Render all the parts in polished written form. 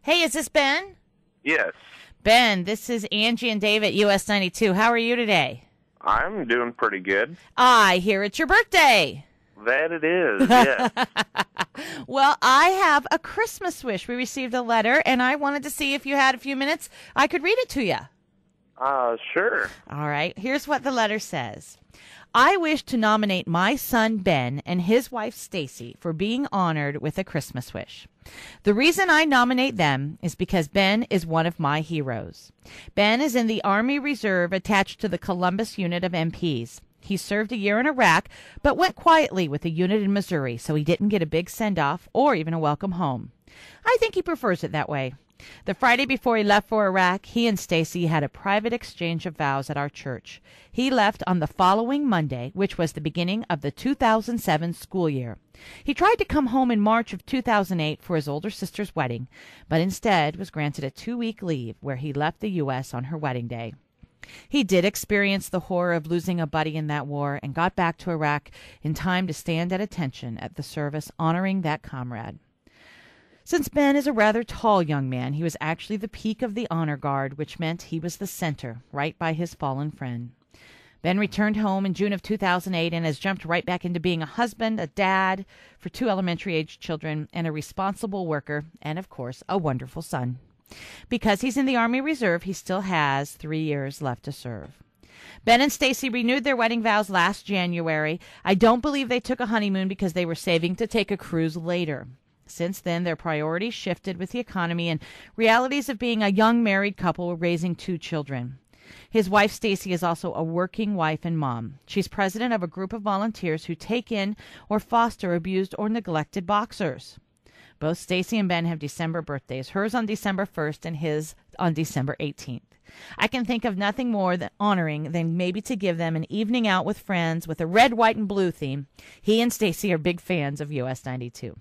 Hey, is this Ben? Yes. Ben, this is Angie and Dave at US 92. How are you today? I'm doing pretty good. I hear it's your birthday. That it is, yes. Well, I have a Christmas wish. We received a letter, and I wanted to see if you had a few minutes. I could read it to you. Sure. All right. Here's what the letter says. I wish to nominate my son Ben and his wife Stacy for being honored with a Christmas wish. The reason I nominate them is because Ben is one of my heroes. Ben is in the Army Reserve attached to the Columbus unit of MPs. He served a year in Iraq, but went quietly with a unit in Missouri, so he didn't get a big send-off or even a welcome home. I think he prefers it that way. The Friday before he left for Iraq, he and Stacy had a private exchange of vows at our church. He left on the following Monday, which was the beginning of the 2007 school year. He tried to come home in March of 2008 for his older sister's wedding, but instead was granted a 2-week leave where he left the U.S. on her wedding day. He did experience the horror of losing a buddy in that war and got back to Iraq in time to stand at attention at the service honoring that comrade. Since Ben is a rather tall young man, he was actually the peak of the honor guard, which meant he was the center, right by his fallen friend. Ben returned home in June of 2008 and has jumped right back into being a husband, a dad for 2 elementary-age children, and a responsible worker, and, of course, a wonderful son. Because he's in the Army Reserve, he still has 3 years left to serve. Ben and Stacy renewed their wedding vows last January. I don't believe they took a honeymoon because they were saving to take a cruise later. Since then, their priorities shifted with the economy and realities of being a young married couple raising 2 children. His wife, Stacy, is also a working wife and mom. She's president of a group of volunteers who take in or foster abused or neglected boxers. Both Stacy and Ben have December birthdays, hers on December 1st and his on December 18th. I can think of nothing more than honoring than maybe to give them an evening out with friends with a red, white, and blue theme. He and Stacy are big fans of US 92.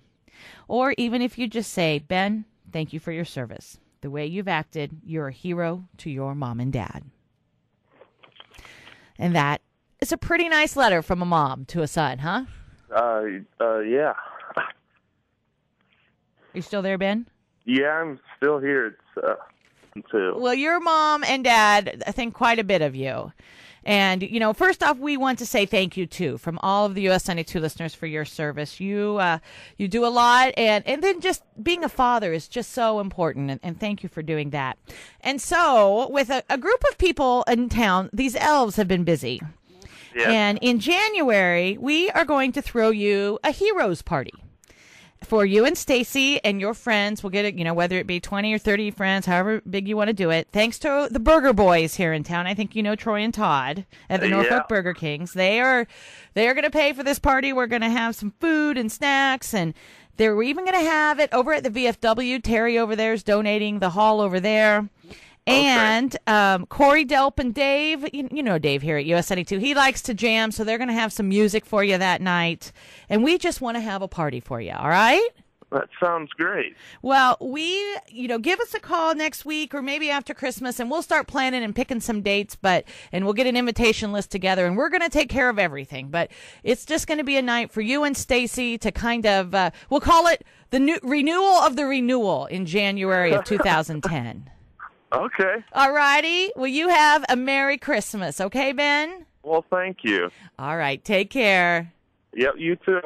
Or even if you just say, Ben, thank you for your service. The way you've acted, you're a hero to your mom and dad. And that is a pretty nice letter from a mom to a son, huh? Yeah. You still there, Ben? Yeah, I'm still here. Too. Well, your mom and dad, I think quite a bit of you. And, you know, first off, we want to say thank you, too, from all of the US 92 listeners for your service. You do a lot, and then just being a father is just so important, and thank you for doing that. And so, with a group of people in town, these elves have been busy. Yeah. And in January, we are going to throw you a heroes party. For you and Stacy and your friends, we'll get it, you know, whether it be 20 or 30 friends, however big you want to do it. Thanks to the Burger Boys here in town. I think you know Troy and Todd at the Norfolk Burger Kings. They are going to pay for this party. We're going to have some food and snacks, and we're even going to have it over at the VFW. Terry over there is donating the hall over there. And Corey, Delp, and Dave, you know Dave here at US 92, he likes to jam, so they're going to have some music for you that night. And we just want to have a party for you, all right? That sounds great. Well, give us a call next week or maybe after Christmas, and we'll start planning and picking some dates, and we'll get an invitation list together, and we're going to take care of everything. But it's just going to be a night for you and Stacy to kind of, we'll call it the renewal of the renewal in January of 2010. Okay. All righty. Well, you have a Merry Christmas. Okay, Ben? Well, thank you. All right. Take care. Yep, you too.